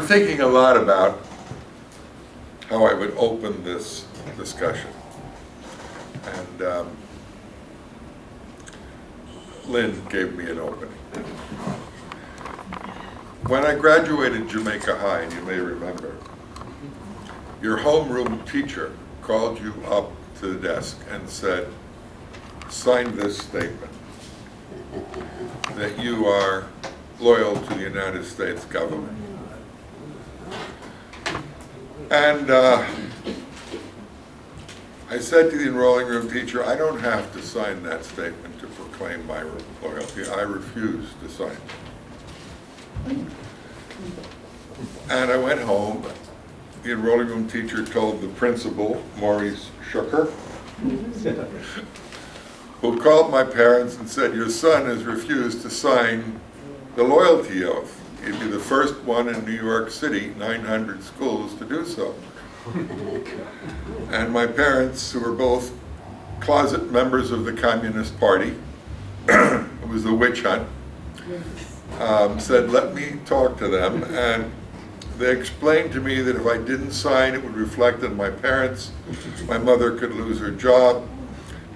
thinking a lot about how I would open this discussion. And Lynn gave me an opening. When I graduated Jamaica High, and you may remember, your homeroom teacher called you up to the desk and said, sign this statement that you are loyal to the United States government. And I said to the enrolling room teacher, I don't have to sign that statement to proclaim my loyalty. I refuse to sign it. And I went home. The enrolling room teacher told the principal, Maurice Shooker, who called my parents and said, your son has refused to sign the loyalty oath. He'd be the first one in New York City, 900 schools, to do so. And my parents, who were both closet members of the Communist Party, it was a witch hunt, said, let me talk to them. And they explained to me that if I didn't sign, it would reflect on my parents. My mother could lose her job.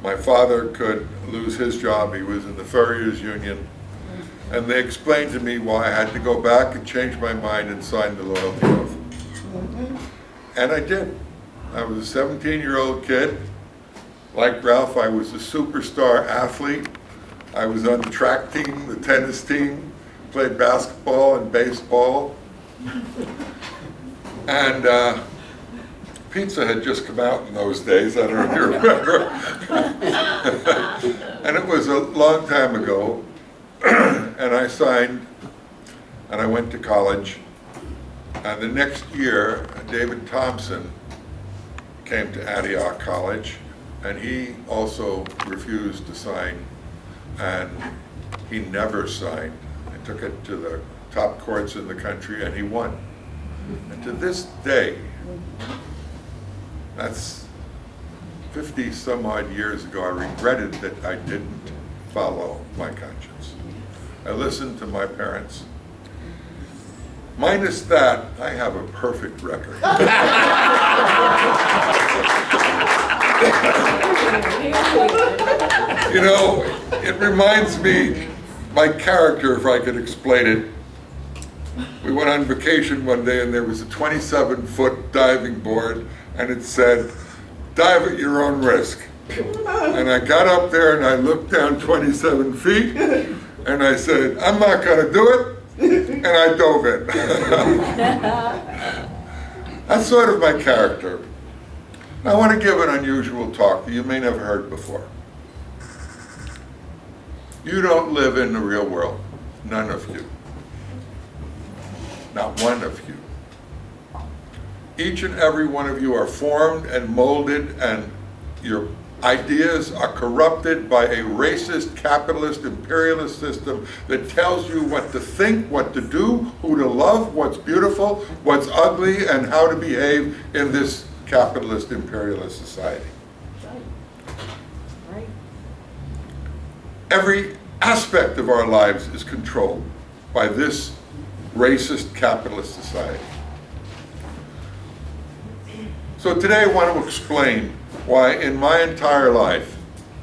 My father could lose his job. He was in the Furriers Union. And they explained to me why I had to go back and change my mind and sign the loyalty oath. And I did. I was a 17-year-old kid. Like Ralph, I was a superstar athlete. I was on the track team, the tennis team, played basketball and baseball. And pizza had just come out in those days. I don't know if you remember. And it was a long time ago. And I signed, and I went to college. And the next year, David Thompson came to Antioch College, and he also refused to sign, and he never signed. I took it to the top courts in the country, and he won. And to this day, that's 50 some odd years ago, I regretted that I didn't follow my conscience. I listened to my parents. Minus that, I have a perfect record. You know, it reminds me, my character, if I could explain it. We went on vacation one day and there was a 27-foot diving board and it said, dive at your own risk. And I got up there and I looked down 27 feet and I said, I'm not gonna do it. And I dove in. That's sort of my character. I want to give an unusual talk that you may never heard before. You don't live in the real world. None of you. Not one of you. Each and every one of you are formed and molded, and your ideas are corrupted by a racist, capitalist, imperialist system that tells you what to think, what to do, who to love, what's beautiful, what's ugly, and how to behave in this capitalist, imperialist society. Right. Every aspect of our lives is controlled by this racist, capitalist society. So today I want to explain why in my entire life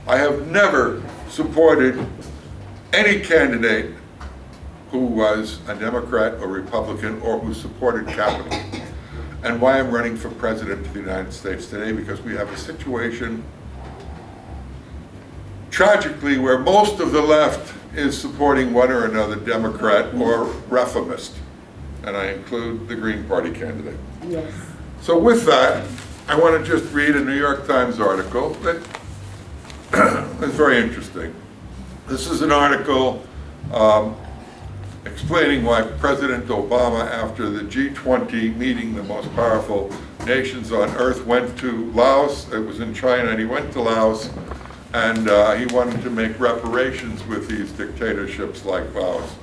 I have never supported any candidate who was a Democrat or Republican or who supported capitalism, and why I'm running for president of the United States today, because we have a situation, tragically, where most of the left is supporting one or another Democrat or reformist, and I include the Green Party candidate. Yes. So with that, I want to just read a New York Times article that is very interesting. This is an article explaining why President Obama, after the G20 meeting, the most powerful nations on earth, went to Laos. It was in China, and he went to Laos, and he wanted to make reparations with these dictatorships like Laos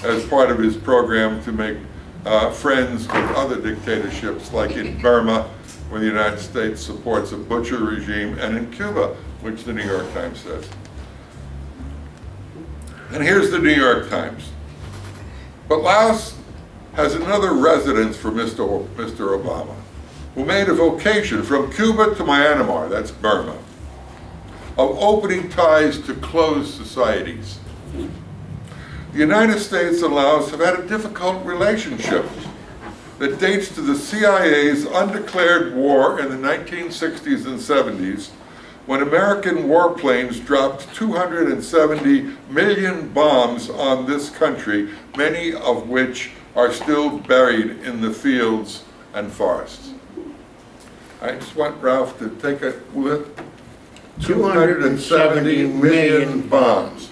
as part of his program to make friends with other dictatorships, like in Burma, where the United States supports a butcher regime, and in Cuba, which the New York Times says. And here's the New York Times. But Laos has another residence for Mr. Obama, who made a vocation from Cuba to Myanmar, that's Burma, of opening ties to closed societies. The United States and Laos have had a difficult relationship that dates to the CIA's undeclared war in the 1960s and 70s, when American warplanes dropped 270 million bombs on this country, many of which are still buried in the fields and forests. I just want Ralph to take a look. 270 million bombs.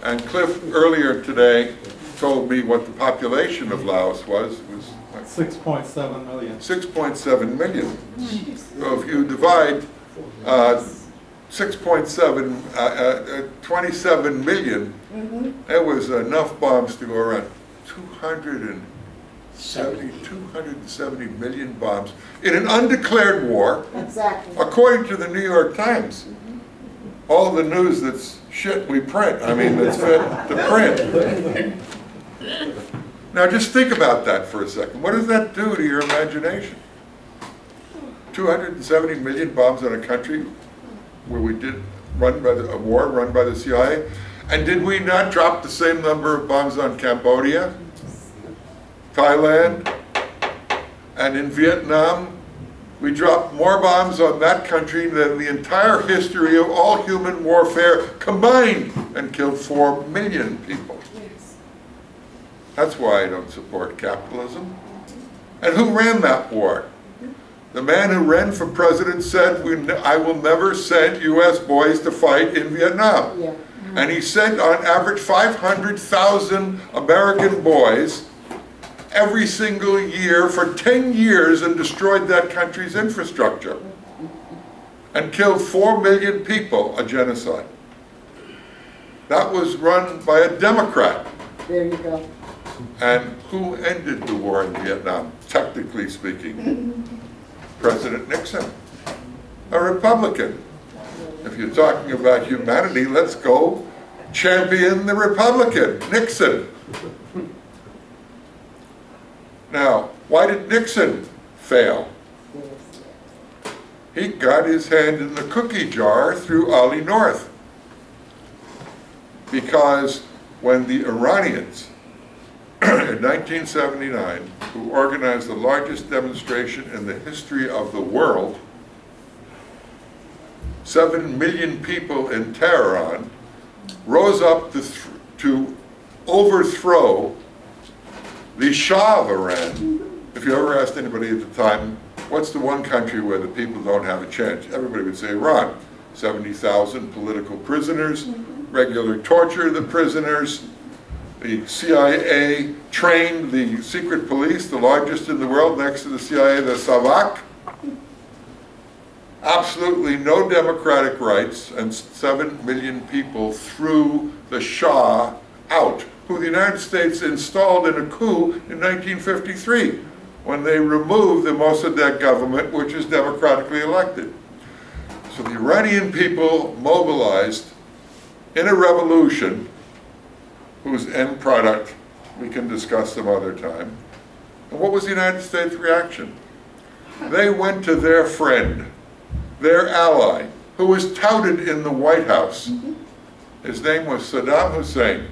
And Cliff earlier today told me what the population of Laos was. It was 6.7 million. 6.7 million. So if you divide 6.7, 27 million, there was enough bombs to go around. 270 million bombs in an undeclared war. Exactly. According to the New York Times. All the news that's shit we print, I mean, that's fit to print. Now just think about that for a second. What does that do to your imagination? 270 million bombs in a country where we did a war run by the CIA? And did we not drop the same number of bombs on Cambodia, Thailand, and in Vietnam? We dropped more bombs on that country than the entire history of all human warfare combined, and killed 4 million people. That's why I don't support capitalism. And who ran that war? The man who ran for president said, I will never send US boys to fight in Vietnam. Yeah. And he sent on average 500,000 American boys every single year for 10 years and destroyed that country's infrastructure and killed 4 million people, a genocide. That was run by a Democrat. There you go. And who ended the war in Vietnam, technically speaking? President Nixon, a Republican. If you're talking about humanity, let's go champion the Republican, Nixon. Now, why did Nixon fail? He got his hand in the cookie jar through Ollie North. Because when the Iranians, in 1979, who organized the largest demonstration in the history of the world, 7 million people in Tehran, rose up to overthrow the Shah of Iran. If you ever asked anybody at the time, what's the one country where the people don't have a chance? Everybody would say Iran. 70,000 political prisoners, regular torture of the prisoners. The CIA trained the secret police, the largest in the world, next to the CIA, the SAVAK. Absolutely no democratic rights, and 7 million people threw the Shah out, who the United States installed in a coup in 1953, when they removed the Mossadegh government, which is democratically elected. So the Iranian people mobilized in a revolution whose end product we can discuss some other time. And what was the United States reaction? They went to their friend, their ally, who was touted in the White House. His name was Saddam Hussein.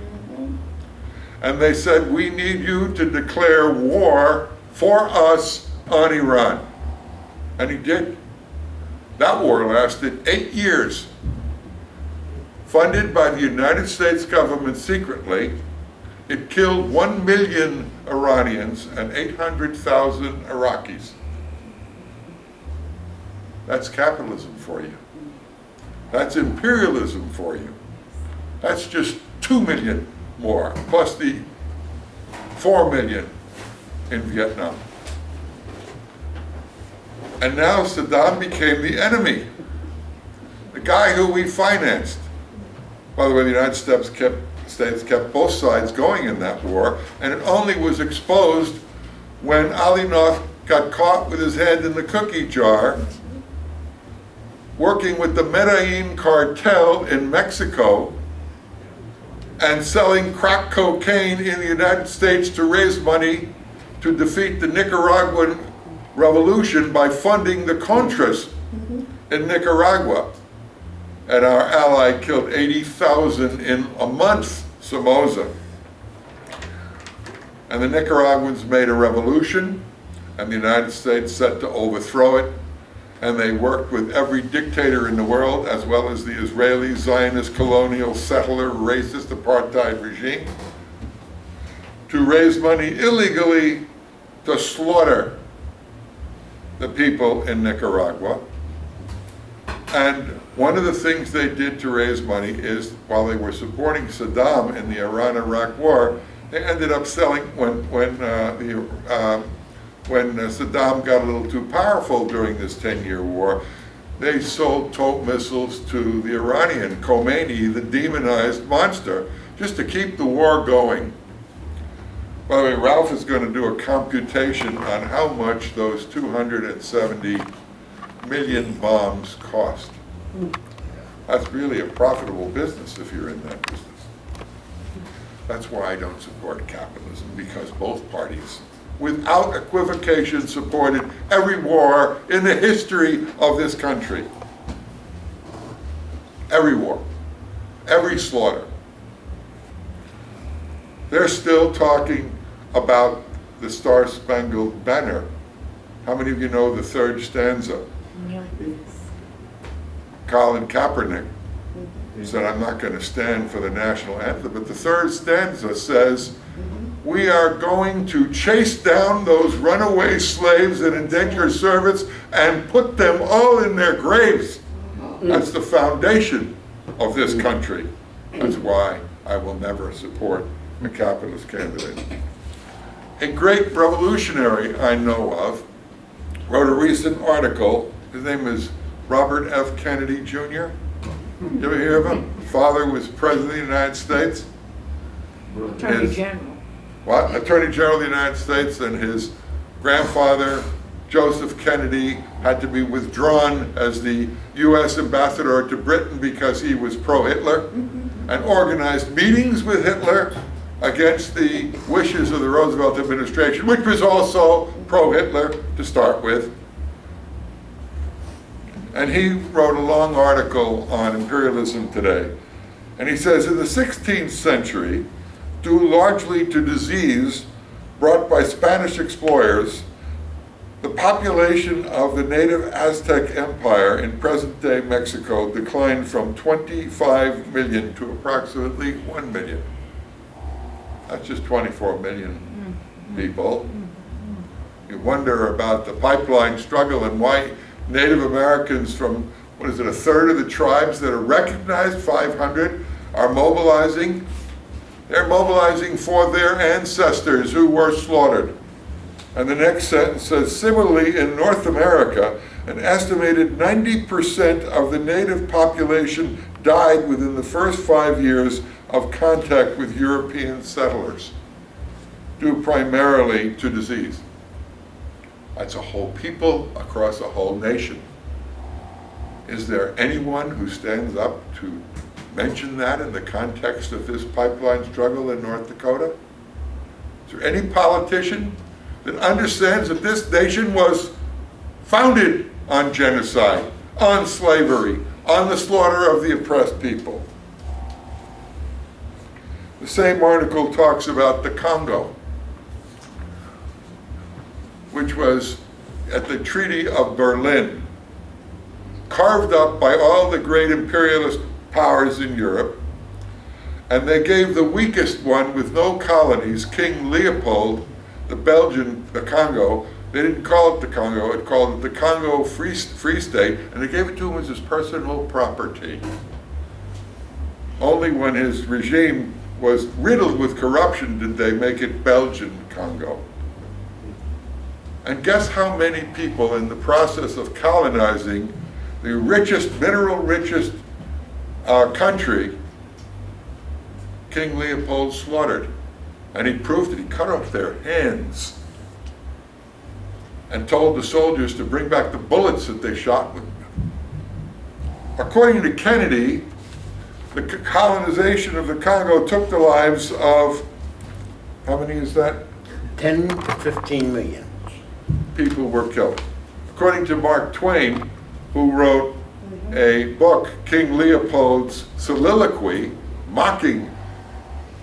And they said, we need you to declare war for us on Iran. And he did. That war lasted 8 years. Funded by the United States government secretly, it killed 1 million Iranians and 800,000 Iraqis. That's capitalism for you. That's imperialism for you. That's just 2 million more, plus the 4 million in Vietnam. And now Saddam became the enemy. The guy who we financed. By the way, the United States kept both sides going in that war, and it only was exposed when Ali North got caught with his hand in the cookie jar, working with the Medellin cartel in Mexico and selling crack cocaine in the United States to raise money to defeat the Nicaraguan revolution by funding the Contras in Nicaragua. And our ally killed 80,000 in a month, Somoza. And the Nicaraguans made a revolution, and the United States set to overthrow it. And they worked with every dictator in the world, as well as the Israeli Zionist colonial settler racist apartheid regime, to raise money illegally to slaughter the people in Nicaragua. And one of the things they did to raise money is, while they were supporting Saddam in the Iran-Iraq war, they ended up selling, when Saddam got a little too powerful during this 10-year war, they sold tow missiles to the Iranian, Khomeini, the demonized monster, just to keep the war going. By the way, Ralph is going to do a computation on how much those 270 million bombs cost. That's really a profitable business if you're in that business. That's why I don't support capitalism, because both parties, without equivocation, supported every war in the history of this country. Every war, every slaughter. They're still talking about the Star-Spangled Banner. How many of you know the third stanza? Colin Kaepernick said, I'm not going to stand for the national anthem, but the third stanza says, we are going to chase down those runaway slaves and indentured servants and put them all in their graves. That's the foundation of this country. That's why I will never support a capitalist candidate. A great revolutionary I know of wrote a recent article. His name is Robert F. Kennedy Jr. You ever hear of him? His father was President of the United States. Attorney General. What? Attorney General of the United States, and his grandfather, Joseph Kennedy, had to be withdrawn as the U.S. ambassador to Britain because he was pro-Hitler and organized meetings with Hitler against the wishes of the Roosevelt administration, which was also pro-Hitler to start with. And he wrote a long article on imperialism today. And he says, in the 16th century, due largely to disease brought by Spanish explorers, the population of the native Aztec Empire in present-day Mexico declined from 25 million to approximately 1 million. That's just 24 million people. You wonder about the pipeline struggle and why Native Americans from, what is it, a third of the tribes that are recognized, 500, are mobilizing. They're mobilizing for their ancestors who were slaughtered. And the next sentence says, similarly, in North America, an estimated 90% of the native population died within the first 5 years of contact with European settlers, due primarily to disease. That's a whole people across a whole nation. Is there anyone who stands up to mention that in the context of this pipeline struggle in North Dakota? Is there any politician that understands that this nation was founded on genocide, on slavery, on the slaughter of the oppressed people? The same article talks about the Congo, which was at the Treaty of Berlin, carved up by all the great imperialist powers in Europe, and they gave the weakest one with no colonies, King Leopold, the Belgian, the Congo. They didn't call it the Congo, it called it the Congo Free State, and they gave it to him as his personal property. Only when his regime was riddled with corruption did they make it Belgian Congo. And guess how many people in the process of colonizing the richest, mineral richest country, King Leopold slaughtered. And he proved it. He cut off their hands and told the soldiers to bring back the bullets that they shot with them. According to Kennedy, the colonization of the Congo took the lives of, how many is that? 10 to 15 million. People were killed. According to Mark Twain, who wrote a book, King Leopold's Soliloquy, mocking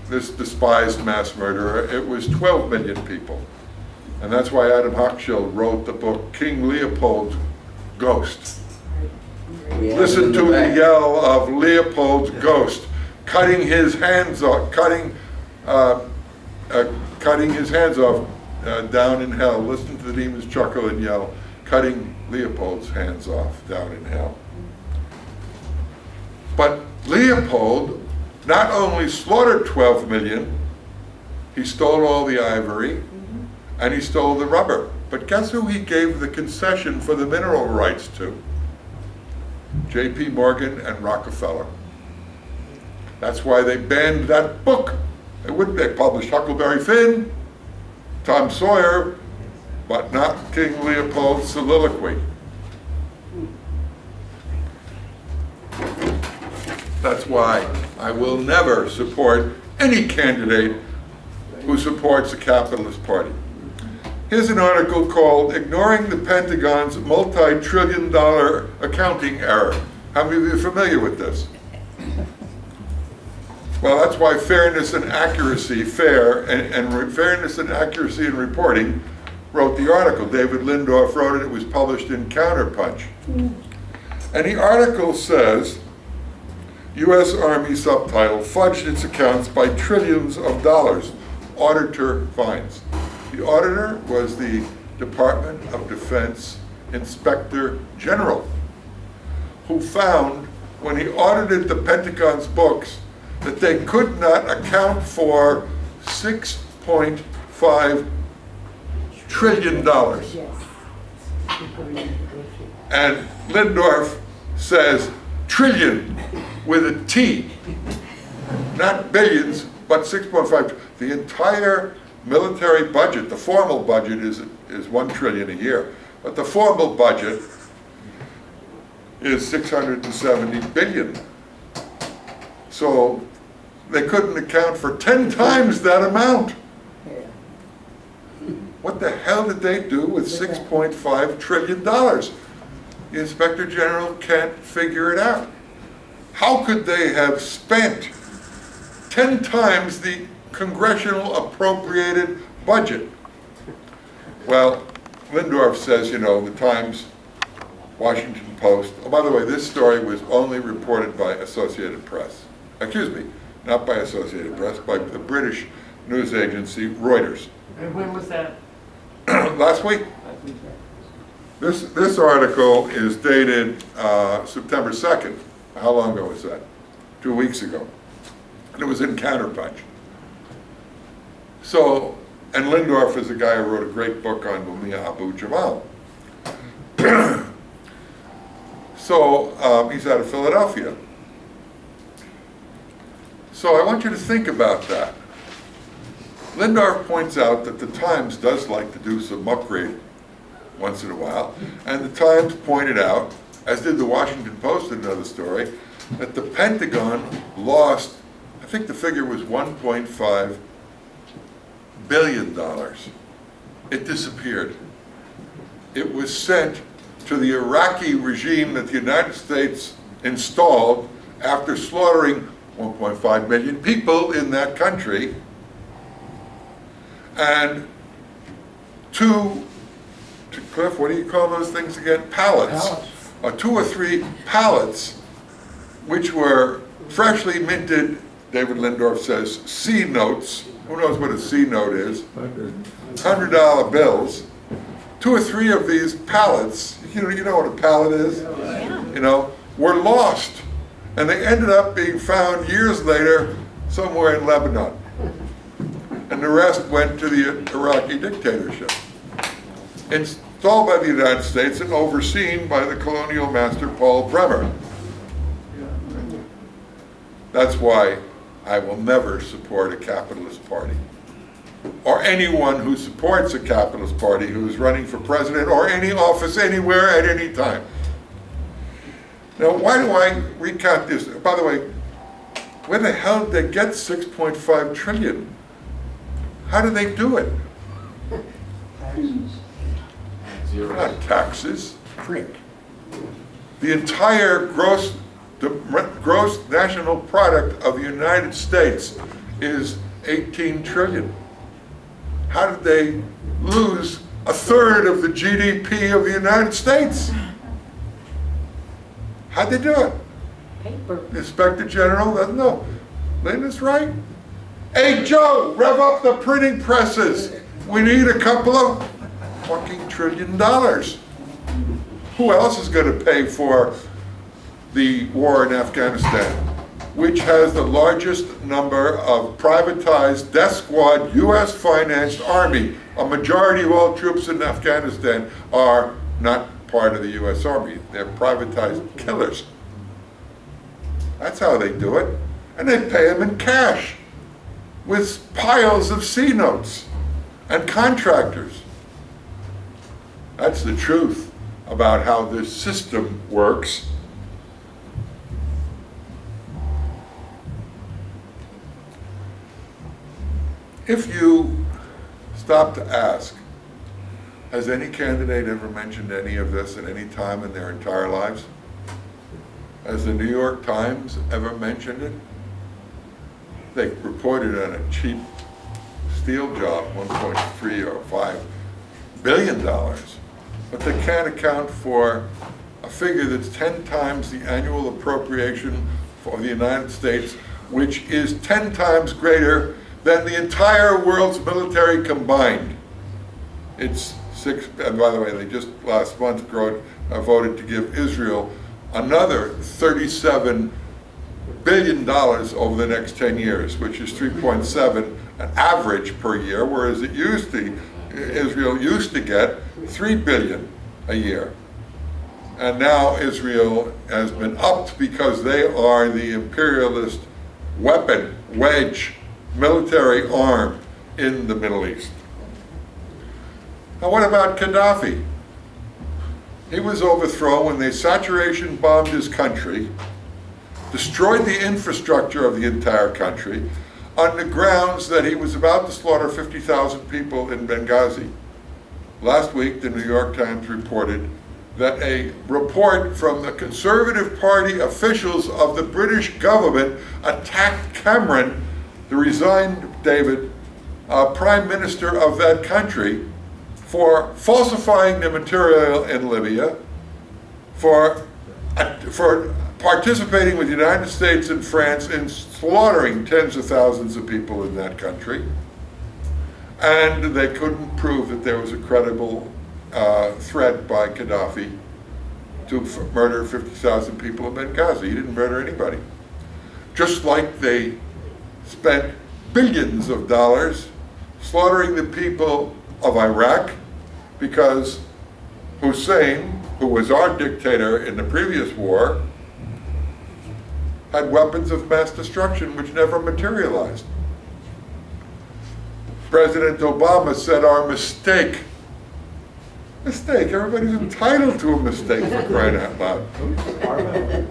this despised mass murderer, it was 12 million people. And that's why Adam Hochschild wrote the book, King Leopold's Ghost. Listen to the yell of Leopold's ghost, cutting his hands off, cutting his hands off down in hell. Listen to the demons chuckle and yell, cutting Leopold's hands off down in hell. But Leopold not only slaughtered 12 million, he stole all the ivory and he stole the rubber. But guess who he gave the concession for the mineral rights to? J.P. Morgan and Rockefeller. That's why they banned that book. They published Huckleberry Finn, Tom Sawyer, but not King Leopold's Soliloquy. That's why I will never support any candidate who supports the Capitalist Party. Here's an article called Ignoring the Pentagon's Multi-Trillion-Dollar Accounting Error. How many of you are familiar with this? Well, that's why fairness and accuracy, fairness and accuracy in reporting wrote the article. David Lindorf wrote it. It was published in Counterpunch. And the article says, U.S. Army subtitle, fudged its accounts by trillions of dollars. Auditor finds. The auditor was the Department of Defense Inspector General, who found, when he audited the Pentagon's books, that they could not account for $6.5 trillion. And Lindorf says trillion with a T, not billions, but 6.5. The entire military budget, the formal budget is $1 trillion a year, but the formal budget is $670 billion. So they couldn't account for 10 times that amount. What the hell did they do with $6.5 trillion? The Inspector General can't figure it out. How could they have spent 10 times the congressional appropriated budget? Well, Lindorf says, you know, the Times, Washington Post. Oh, by the way, this story was only reported by Associated Press. Excuse me, not by Associated Press, by the British news agency Reuters. And when was that? Last week. This article is dated September 2nd. How long ago was that? 2 weeks ago. And it was in Counterpunch. So, and Lindorf is a guy who wrote a great book on Mumia Abu-Jamal. So, he's out of Philadelphia. So I want you to think about that. Lindorf points out that the Times does like to do some muckraking once in a while, and the Times pointed out, as did the Washington Post in another story, that the Pentagon lost, I think the figure was $1.5 billion. It disappeared. It was sent to the Iraqi regime that the United States installed after slaughtering 1.5 million people in that country, and Cliff, what do you call those things again? Pallets. 2 or 3 pallets, which were freshly minted, David Lindorf says, C notes. Who knows what a C note is? $100 bills. 2 or 3 of these pallets, you know what a pallet is? You know, were lost. And they ended up being found years later somewhere in Lebanon. And the rest went to the Iraqi dictatorship. Installed by the United States and overseen by the colonial master Paul Bremer. That's why I will never support a capitalist party, or anyone who supports a capitalist party who is running for president or any office anywhere at any time. Now, why do I recount this? By the way, Where the hell did they get 6.5 trillion? How do they do it? Not taxes. Drink. The entire gross national product of the United States is 18 trillion. How did they lose a third of the GDP of the United States? How'd they do it? Paper. The Inspector General doesn't know. Linda's right. Hey Joe, rev up the printing presses. We need a couple of fucking $1 trillion. Who else is going to pay for the war in Afghanistan, which has the largest number of privatized death squad U.S. financed army? A majority of all troops in Afghanistan are not part of the U.S. Army. They're privatized killers. That's how they do it. And they pay them in cash with piles of C notes and contractors. That's the truth about how this system works. If you stop to ask, has any candidate ever mentioned any of this at any time in their entire lives? Has the New York Times ever mentioned it? They reported on a cheap steel job, 1.3 or 5 billion dollars, but they can't account for a figure that's 10 times the annual appropriation for the United States, which is 10 times greater than the entire world's military combined. It's six, and by the way, they just last month voted to give Israel another $37 billion over the next 10 years, which is 3.7 an average per year, whereas Israel used to get 3 billion a year. And now Israel has been upped because they are the imperialist weapon, wedge, military arm in the Middle East. Now what about Gaddafi? He was overthrown when they saturation bombed his country, destroyed the infrastructure of the entire country on the grounds that he was about to slaughter 50,000 people in Benghazi. Last week, the New York Times reported that a report from the Conservative Party officials of the British government attacked Cameron, the resigned Prime Minister of that country, for falsifying the material in Libya, for participating with the United States and France in slaughtering tens of thousands of people in that country. And they couldn't prove that there was a credible threat by Gaddafi to murder 50,000 people in Benghazi. He didn't murder anybody. Just like they spent billions of dollars slaughtering the people of Iraq because Hussein, who was our dictator in the previous war, had weapons of mass destruction which never materialized. President Obama said our mistake. Mistake, everybody's entitled to a mistake, for crying out loud.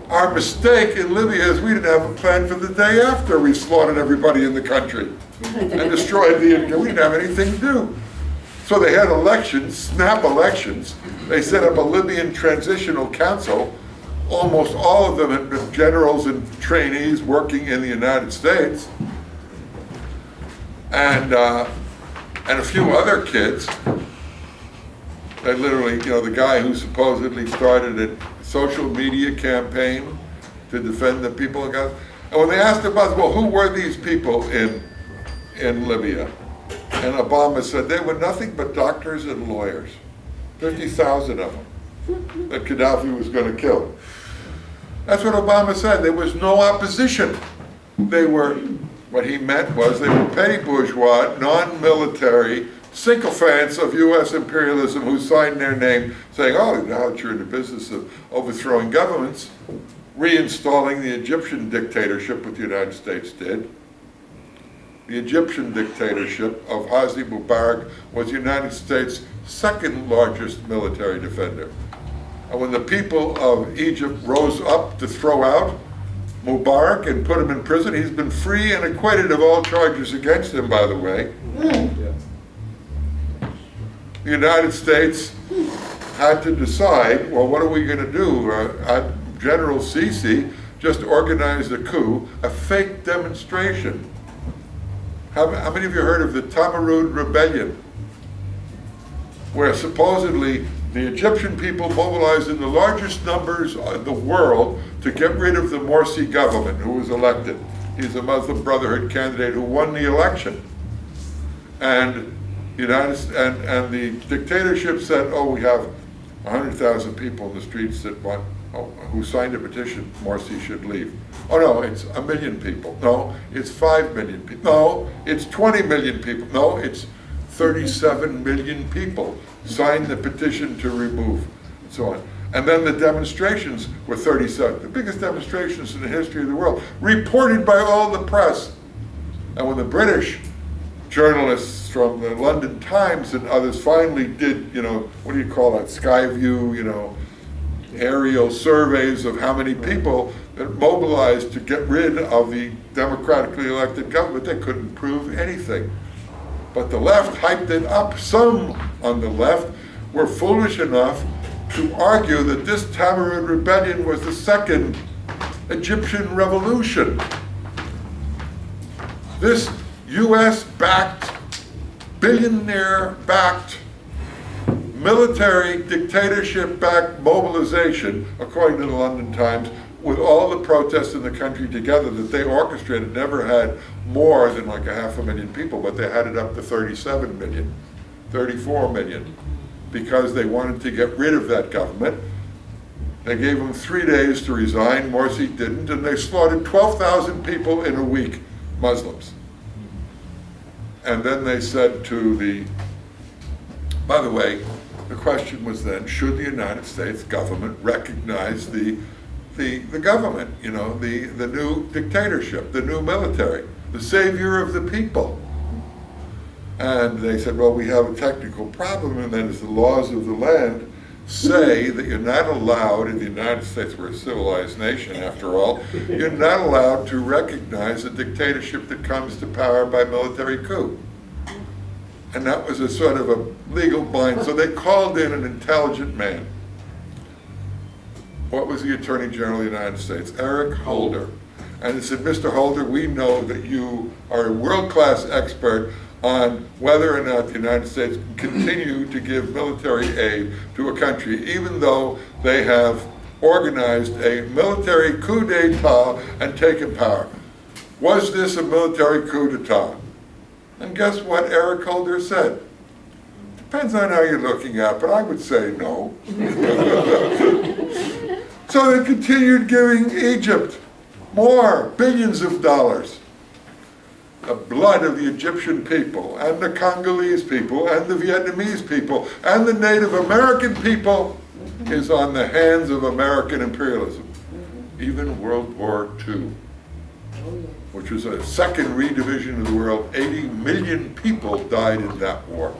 Our mistake in Libya is we didn't have a plan for the day after we slaughtered everybody in the country and destroyed we didn't have anything to do. So they had elections, snap elections. They set up a Libyan transitional council. Almost all of them had been generals and trainees working in the United States. And a few other kids. They literally, the guy who supposedly started a social media campaign to defend the people of Gaza. And when they asked about, well, who were these people in Libya? And Obama said they were nothing but doctors and lawyers. 50,000 of them that Gaddafi was going to kill. That's what Obama said. There was no opposition. What he meant was they were petty bourgeois, non-military sycophants of U.S. imperialism who signed their name saying, oh, now that you're in the business of overthrowing governments, reinstalling the Egyptian dictatorship, what the United States did. The Egyptian dictatorship of Hosni Mubarak was the United States' second largest military defender. And when the people of Egypt rose up to throw out Mubarak and put him in prison. He's been free and acquitted of all charges against him, by the way. The United States had to decide, well, what are we going to do? General Sisi just organized a coup, a fake demonstration. How many of you heard of the Tamarud Rebellion? Where supposedly the Egyptian people mobilized in the largest numbers in the world to get rid of the Morsi government who was elected. He's a Muslim Brotherhood candidate who won the election. And the dictatorship said, oh, we have 100,000 people in the streets that who signed a petition Morsi should leave. Oh no, it's 1 million people. No, it's 5 million people. No, it's 20 million people. No, it's 37 million people signed the petition to remove, and so on. And then the demonstrations were 37, the biggest demonstrations in the history of the world, reported by all the press. And when the British journalists from the London Times and others finally did, what do you call that, Skyview, aerial surveys of how many people that mobilized to get rid of the democratically elected government, they couldn't prove anything. But the left hyped it up. Some on the left were foolish enough to argue that this Tamarud Rebellion was the second Egyptian revolution. This US-backed, billionaire-backed, military dictatorship-backed mobilization, according to the London Times, with all the protests in the country together that they orchestrated, never had more than like 500,000 people, but they had it up to 37 million, 34 million, because they wanted to get rid of that government. They gave them 3 days to resign. Morsi didn't, and they slaughtered 12,000 people in a week, Muslims. And then they said by the way, the question was then, should the United States government recognize the government, the new dictatorship, the new military, the savior of the people? And they said, well, we have a technical problem, and that is the laws of the land say that you're not allowed, in the United States, we're a civilized nation after all, you're not allowed to recognize a dictatorship that comes to power by military coup. And that was a sort of a legal bind. So they called in an intelligent man. What was the Attorney General of the United States? Eric Holder. And they said, Mr. Holder, we know that you are a world-class expert on whether or not the United States can continue to give military aid to a country, even though they have organized a military coup d'etat and taken power. Was this a military coup d'etat? And guess what Eric Holder said? Depends on how you're looking at it, but I would say no. So they continued giving Egypt more, billions of dollars. The blood of the Egyptian people, and the Congolese people, and the Vietnamese people, and the Native American people is on the hands of American imperialism. Even World War II, which was a second redivision of the world, 80 million people died in that war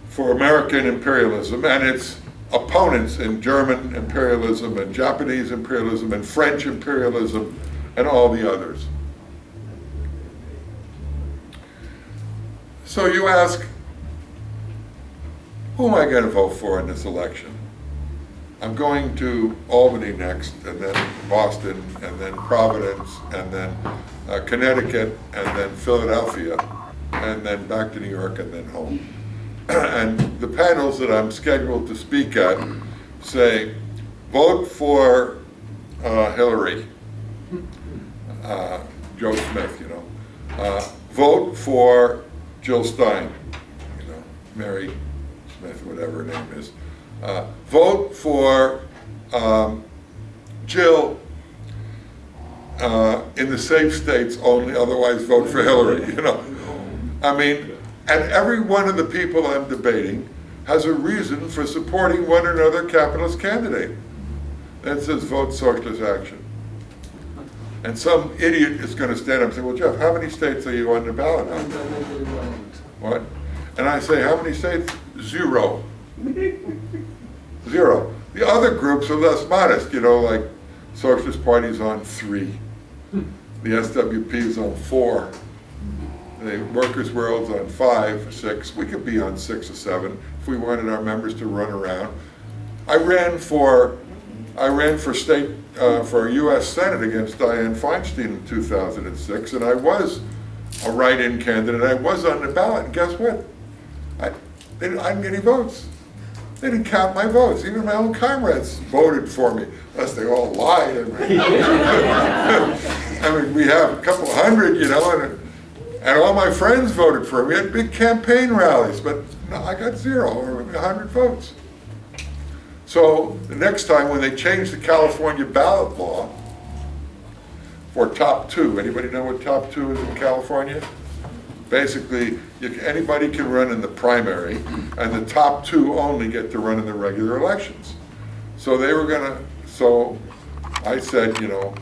for American imperialism and its opponents in German imperialism and Japanese imperialism and French imperialism and all the others. So you ask, who am I going to vote for in this election? I'm going to Albany next, and then Boston, and then Providence, and then Connecticut, and then Philadelphia, and then back to New York, and then home. And the panels that I'm scheduled to speak at say, vote for Hillary, Joe Smith, vote for Jill Stein, Mary Smith, whatever her name is. Vote for Jill in the safe states only, otherwise vote for Hillary, I mean, and every one of the people I'm debating has a reason for supporting one or another capitalist candidate. That says vote Socialist Action. And some idiot is going to stand up and say, well, Jeff, how many states are you on the ballot on? What? And I say, how many states? 0. 0. The other groups are less modest, like Socialist Party's on 3. The SWP is on 4. The Workers' World's on 5 or 6. We could be on 6 or 7 if we wanted our members to run around. I ran for state, for U.S. Senate against Dianne Feinstein in 2006, and I was a write-in candidate. I was on the ballot, and guess what? I didn't get any votes. They didn't count my votes. Even my own comrades voted for me, unless they all lied. I mean, we have a couple hundred, you know, and all my friends voted for me. We had big campaign rallies, but no, I got 0 or 100 votes. So the next time when they changed the California ballot law for top 2, anybody know what top 2 is in California? Basically, anybody can run in the primary, and the top 2 only get to run in the regular elections. So they were gonna, so I said, you know,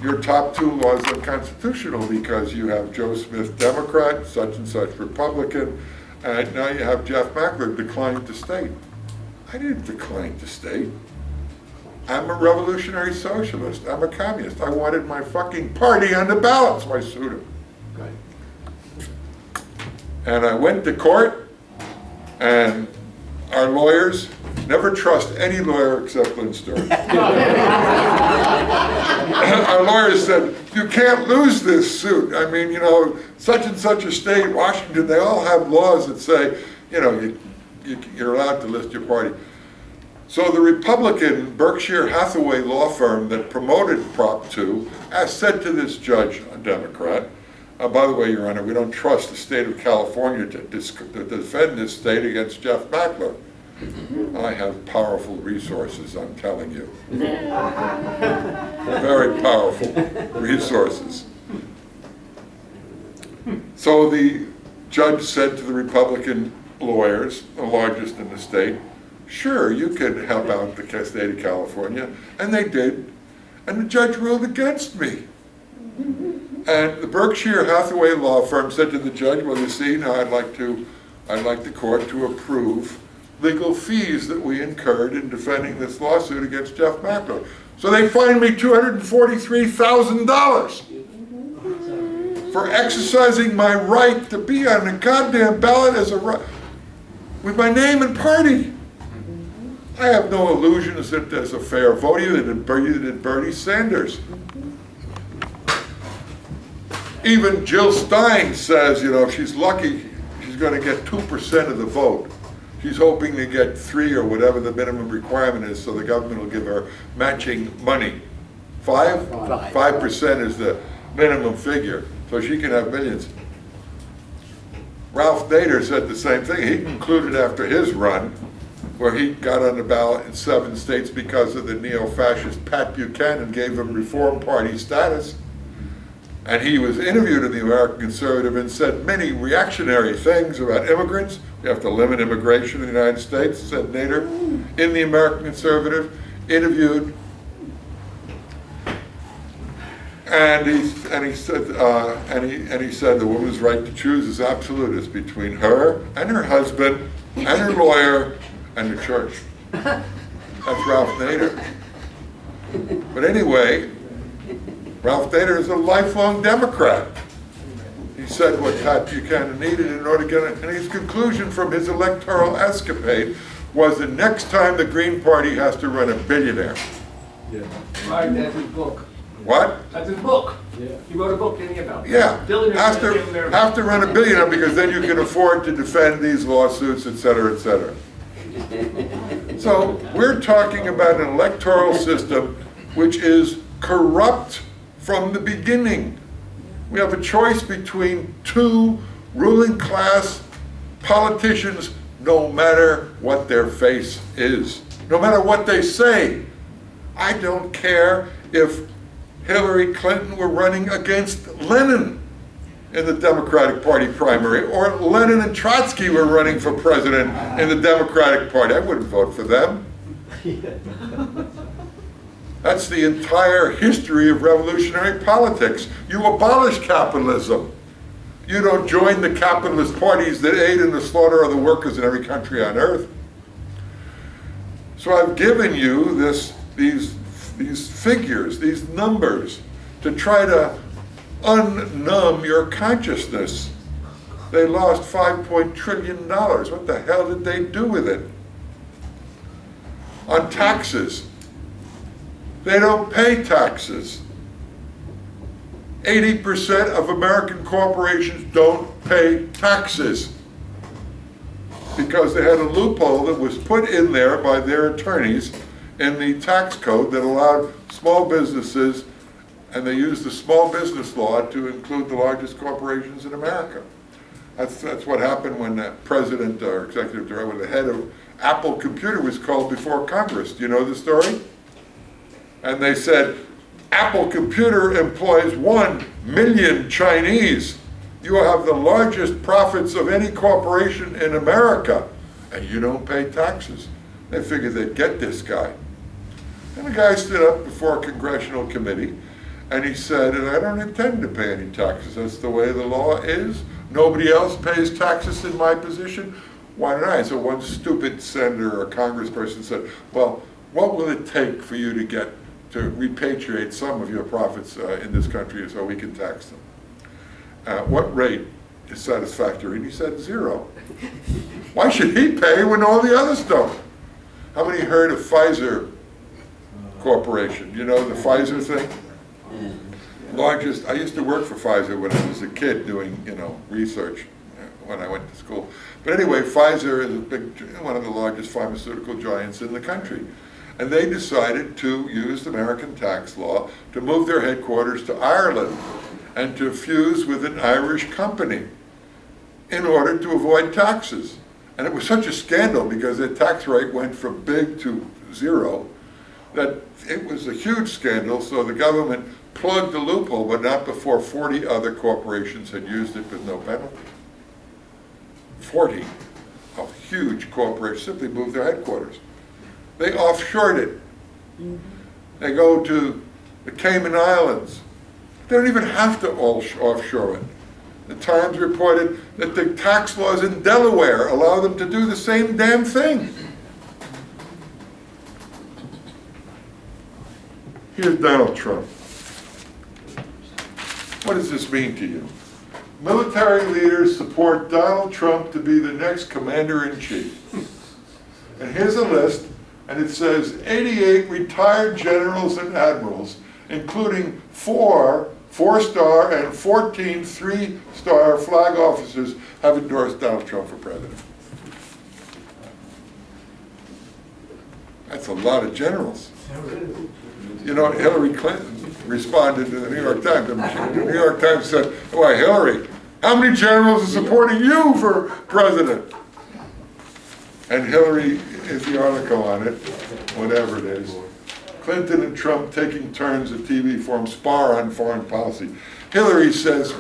your top 2 law is unconstitutional because you have Joe Smith, Democrat, such and such Republican, and now you have Jeff Mackler declining to state. I didn't decline to state. I'm a revolutionary socialist. I'm a communist. I wanted my fucking party on the ballot, so I sued him. And I went to court, and our lawyers, never trust any lawyer except Lynn Stewart. Our lawyers said, you can't lose this suit. I mean, you know, such and such a state, Washington, they all have laws that say, you know, you're allowed to list your party. So the Republican Berkshire Hathaway law firm that promoted Prop 2 said to this judge, a Democrat, by the way, Your Honor, we don't trust the state of California to defend this state against Jeff Mackler. I have powerful resources, I'm telling you. Very powerful resources. So the judge said to the Republican lawyers, the largest in the state, sure, you can help out the state of California. And they did. And the judge ruled against me. And the Berkshire Hathaway law firm said to the judge, well, you see, now I'd like the court to approve legal fees that we incurred in defending this lawsuit against Jeff Mackler. So they fined me $243,000 for exercising my right to be on the goddamn ballot with my name and party. I have no illusions that there's a fair vote. Either did Bernie Sanders. Even Jill Stein says, you know, if she's lucky, she's going to get 2% of the vote. She's hoping to get 3 or whatever the minimum requirement is, so the government will give her matching money. 5? 5% is the minimum figure, so she can have millions. Ralph Nader said the same thing. He concluded after his run, where he got on the ballot in 7 states because of the neo-fascist Pat Buchanan gave him Reform Party status. And he was interviewed in the American Conservative and said many reactionary things about immigrants. We have to limit immigration in the United States, said Nader, in the American Conservative, interviewed. And he said the woman's right to choose is absolute. It's between her and her husband and her lawyer and the church. That's Ralph Nader. But anyway, Ralph Nader is a lifelong Democrat. He said what Pat Buchanan needed in order to get it. And his conclusion from his electoral escapade was the next time the Green Party has to run a billionaire. Yeah. Right, that's his book. What? That's his book. Yeah. He wrote a book, didn't he, about Yeah, billionaires have to run a billionaire because then you can afford to defend these lawsuits, et cetera, et cetera. So we're talking about an electoral system which is corrupt from the beginning. We have a choice between 2 ruling class politicians, no matter what their face is, no matter what they say. I don't care if Hillary Clinton were running against Lenin in the Democratic Party primary, or Lenin and Trotsky were running for president in the Democratic Party. I wouldn't vote for them. That's the entire history of revolutionary politics. You abolish capitalism. You don't join the capitalist parties that aid in the slaughter of the workers in every country on earth. So I've given you these these figures, these numbers, to try to unnumb your consciousness. They lost $5 trillion. What the hell did they do with it? On taxes. They don't pay taxes. 80% of American corporations don't pay taxes because they had a loophole that was put in there by their attorneys in the tax code that allowed small businesses, and they used the small business law to include the largest corporations in America. That's what happened when the president or executive director, the head of Apple Computer was called before Congress. Do you know the story? And they said, Apple Computer employs 1 million Chinese. You have the largest profits of any corporation in America, and you don't pay taxes. They figured they'd get this guy. And the guy stood up before a congressional committee, and he said, and I don't intend to pay any taxes. That's the way the law is. Nobody else pays taxes in my position. Why don't I? So one stupid senator or congressperson said, well, what will it take for you to repatriate some of your profits in this country so we can tax them? What rate is satisfactory? And he said 0. Why should he pay when all the others don't? How many heard of Pfizer Corporation? You know the Pfizer thing? Largest, I used to work for Pfizer when I was a kid doing, research when I went to school. But anyway, Pfizer is one of the largest pharmaceutical giants in the country. And they decided to use American tax law to move their headquarters to Ireland and to fuse with an Irish company in order to avoid taxes. And it was such a scandal because their tax rate went from big to 0 that it was a huge scandal, so the government plugged the loophole, but not before 40 other corporations had used it with no penalty. 40 of huge corporations simply moved their headquarters. They offshored it. They go to the Cayman Islands. They don't even have to offshore it. The Times reported that the tax laws in Delaware allow them to do the same damn thing. Here's Donald Trump. What does this mean to you? Military leaders support Donald Trump to be the next commander-in-chief. And here's a list, and it says 88 retired generals and admirals, including 4 4-star and 14 3-star flag officers, have endorsed Donald Trump for president. That's a lot of generals. You know, Hillary Clinton responded to the New York Times. The New York Times said, why, Hillary, how many generals are supporting you for president? And Hillary is the article on it, whatever it is. Clinton and Trump taking turns at TV forum spar on foreign policy. Hillary says,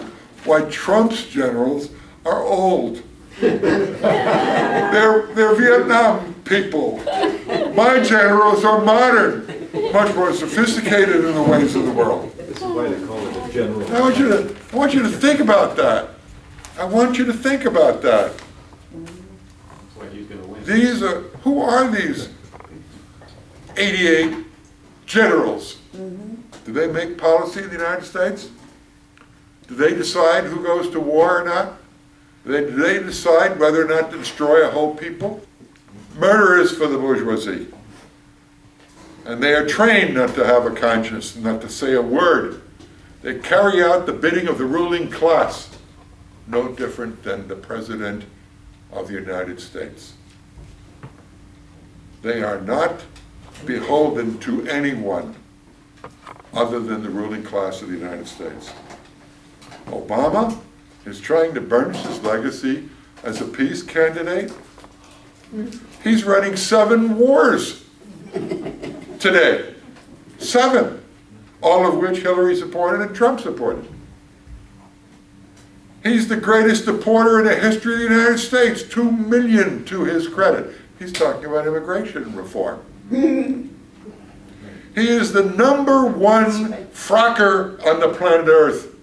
why, Trump's generals are old. They're Vietnam people. My generals are modern, much more sophisticated in the ways of the world. This is why they call it a general. I want you to think about that. I want you to think about that. That's why he's going to win. Who are these 88 generals? Do they make policy in the United States? Do they decide who goes to war or not? Do they decide whether or not to destroy a whole people? Murder is for the bourgeoisie. And they are trained not to have a conscience, not to say a word. They carry out the bidding of the ruling class, no different than the President of the United States. They are not beholden to anyone other than the ruling class of the United States. Obama is trying to burnish his legacy as a peace candidate. He's running 7 wars today. 7. All of which Hillary supported and Trump supported. He's the greatest deporter in the history of the United States. 2 million to his credit. He's talking about immigration reform. He is the #1 fracker on the planet Earth.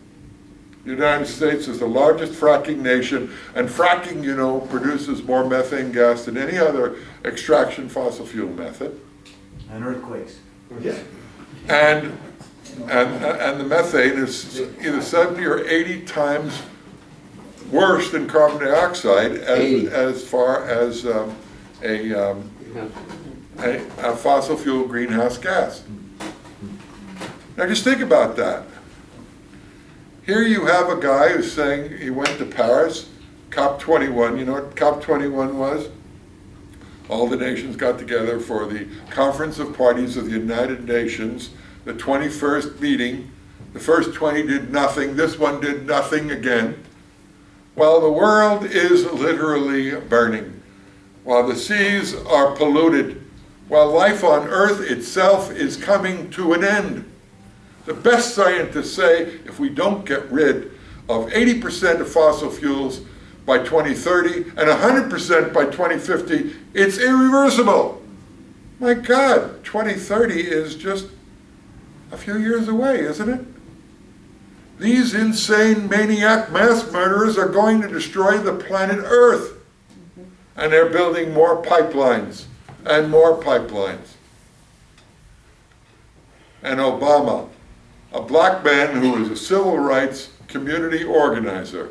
The United States is the largest fracking nation, and fracking, produces more methane gas than any other extraction fossil fuel method. And earthquakes. Yeah. And the methane is either 70 or 80 times worse than carbon dioxide as far as a fossil fuel greenhouse gas. Now just think about that. Here you have a guy who's saying he went to Paris, COP21. You know what COP21 was? All the nations got together for the Conference of Parties of the United Nations, the 21st meeting. The first 20 did nothing. This one did nothing again. While the world is literally burning, while the seas are polluted, while life on Earth itself is coming to an end. The best scientists say if we don't get rid of 80% of fossil fuels by 2030 and 100% by 2050, it's irreversible. My God, 2030 is just a few years away, isn't it? These insane maniac mass murderers are going to destroy the planet Earth. And they're building more pipelines and more pipelines. And Obama, a black man who is a civil rights community organizer,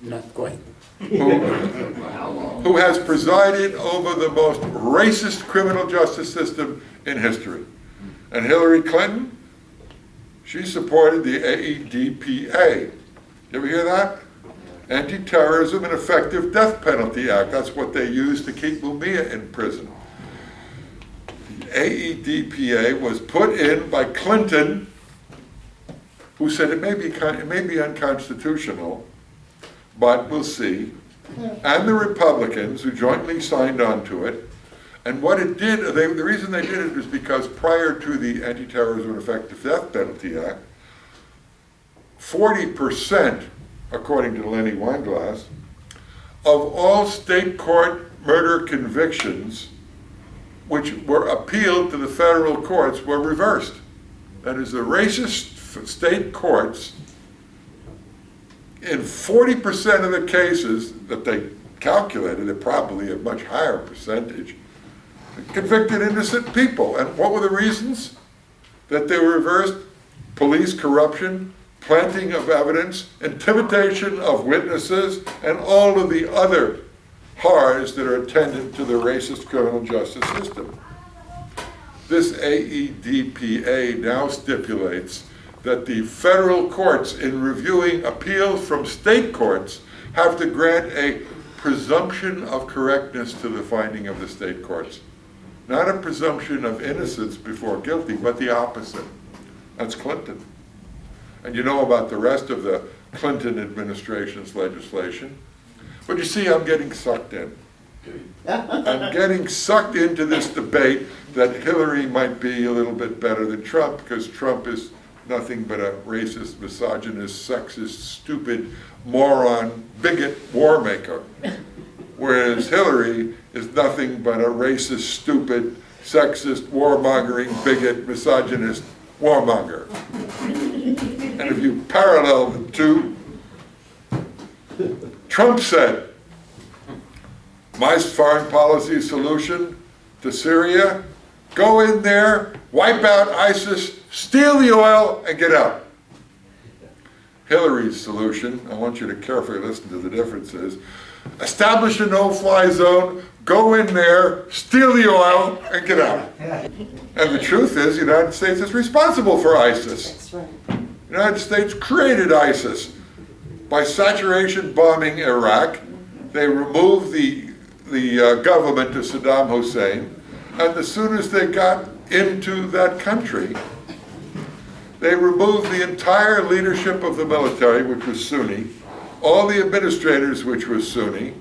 Not quite. who has presided over the most racist criminal justice system in history. And Hillary Clinton, she supported the AEDPA. You ever hear that? Anti-Terrorism and Effective Death Penalty Act. That's what they used to keep Mumia in prison. The AEDPA was put in by Clinton, who said it may be unconstitutional, but we'll see, and the Republicans who jointly signed on to it. And what it did, the reason they did it was because prior to the Anti-Terrorism and Effective Death Penalty Act, 40%, according to Lenny Weinglass, of all state court murder convictions which were appealed to the federal courts were reversed. That is, the racist state courts, in 40% of the cases that they calculated, they're probably a much higher percentage, convicted innocent people. And what were the reasons that they were reversed? Police corruption, planting of evidence, intimidation of witnesses, and all of the other horrors that are attendant to the racist criminal justice system. This AEDPA now stipulates that the federal courts, in reviewing appeals from state courts, have to grant a presumption of correctness to the finding of the state courts. Not a presumption of innocence before guilty, but the opposite. That's Clinton. And you know about the rest of the Clinton administration's legislation. But you see, I'm getting sucked in. I'm getting sucked into this debate that Hillary might be a little bit better than Trump, because Trump is nothing but a racist, misogynist, sexist, stupid, moron, bigot, war maker. Whereas Hillary is nothing but a racist, stupid, sexist, warmongering, bigot, misogynist, warmonger. And if you parallel the two, Trump said, my foreign policy solution to Syria, go in there, wipe out ISIS, steal the oil, and get out. Hillary's solution, I want you to carefully listen to the differences, establish a no-fly zone, go in there, steal the oil, and get out. And the truth is, the United States is responsible for ISIS. That's right. The United States created ISIS by saturation bombing Iraq. They removed the government of Saddam Hussein, and as soon as they got into that country, they removed the entire leadership of the military, which was Sunni, all the administrators, which was Sunni,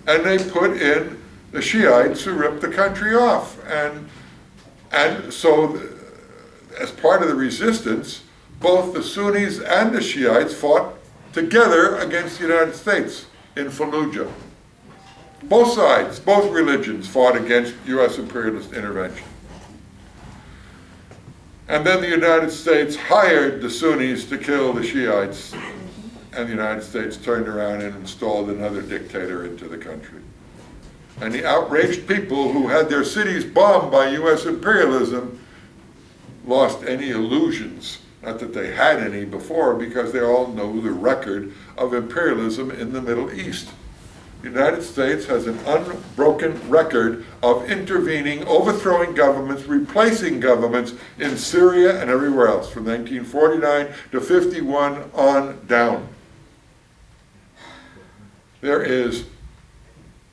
and they put in the Shiites who ripped the country off. And so, as part of the resistance, both the Sunnis and the Shiites fought together against the United States in Fallujah. Both sides, both religions fought against U.S. imperialist intervention. And then the United States hired the Sunnis to kill the Shiites, and the United States turned around and installed another dictator into the country. And the outraged people who had their cities bombed by U.S. imperialism lost any illusions, not that they had any before, because they all know the record of imperialism in the Middle East. The United States has an unbroken record of intervening, overthrowing governments, replacing governments in Syria and everywhere else, from 1949 to 51 on down. There is,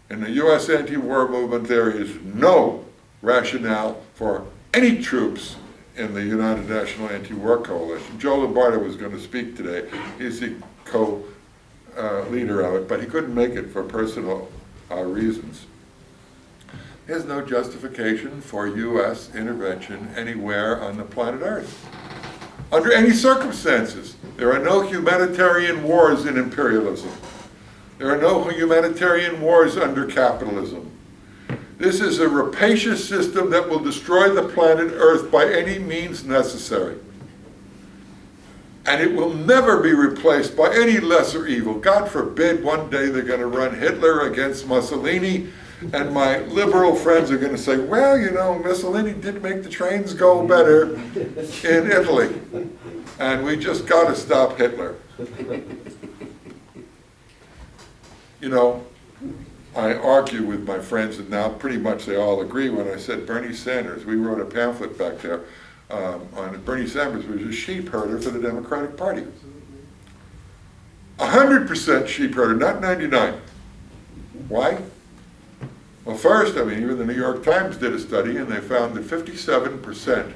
in the U.S. anti-war movement, there is no rationale for any troops in the United National Anti-War Coalition. Joe Lombardo was going to speak today. He's the leader of it, but he couldn't make it for personal reasons. There's no justification for U.S. intervention anywhere on the planet Earth, under any circumstances. There are no humanitarian wars in imperialism. There are no humanitarian wars under capitalism. This is a rapacious system that will destroy the planet Earth by any means necessary. And it will never be replaced by any lesser evil. God forbid one day they're going to run Hitler against Mussolini, and my liberal friends are going to say, well, you know, Mussolini did make the trains go better in Italy, and we just got to stop Hitler. You know, I argue with my friends, and now pretty much they all agree when I said Bernie Sanders. We wrote a pamphlet back there on Bernie Sanders was a sheep herder for the Democratic Party. 100% sheep herder, not 99. Why? Well, first, I mean, even the New York Times did a study, and they found that 57%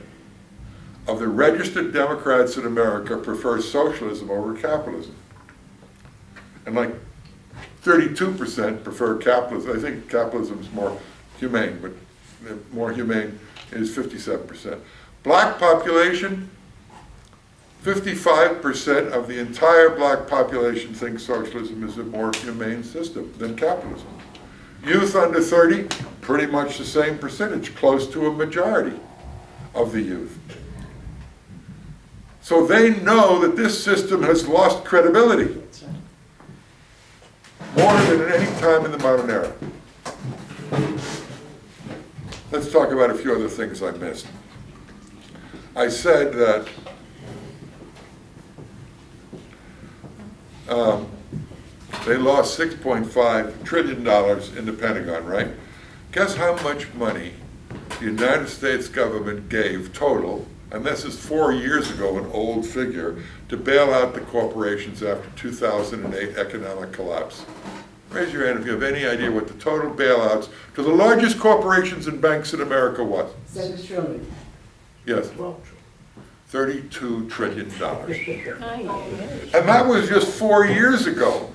of the registered Democrats in America prefer socialism over capitalism. And like 32% prefer capitalism. I think capitalism is more humane, but more humane is 57%. Black population, 55% of the entire black population thinks socialism is a more humane system than capitalism. Youth under 30, pretty much the same percentage, close to a majority of the youth. So they know that this system has lost credibility more than at any time in the modern era. Let's talk about a few other things I missed. I said that they lost $6.5 trillion in the Pentagon, right? Guess how much money the United States government gave total, and this is 4 years ago, an old figure, to bail out the corporations after 2008 economic collapse. Raise your hand if you have any idea what the total bailouts to the largest corporations and banks in America was. $7 trillion. Yes. $32 trillion. Aye. And that was just 4 years ago.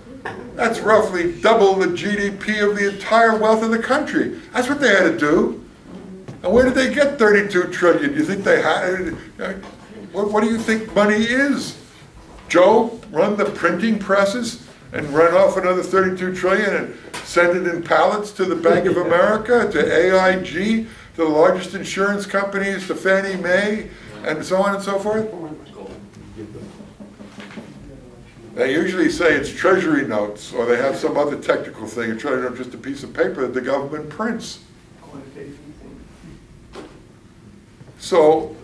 That's roughly double the GDP of the entire wealth of the country. That's what they had to do. And where did they get 32 trillion? You think they had, what do you think money is? Joe, run the printing presses and run off another 32 trillion and send it in pallets to the Bank of America, to AIG, to the largest insurance companies, to Fannie Mae, and so on and so forth? They usually say it's treasury notes, or they have some other technical thing. A treasury note is just a piece of paper that the government prints. So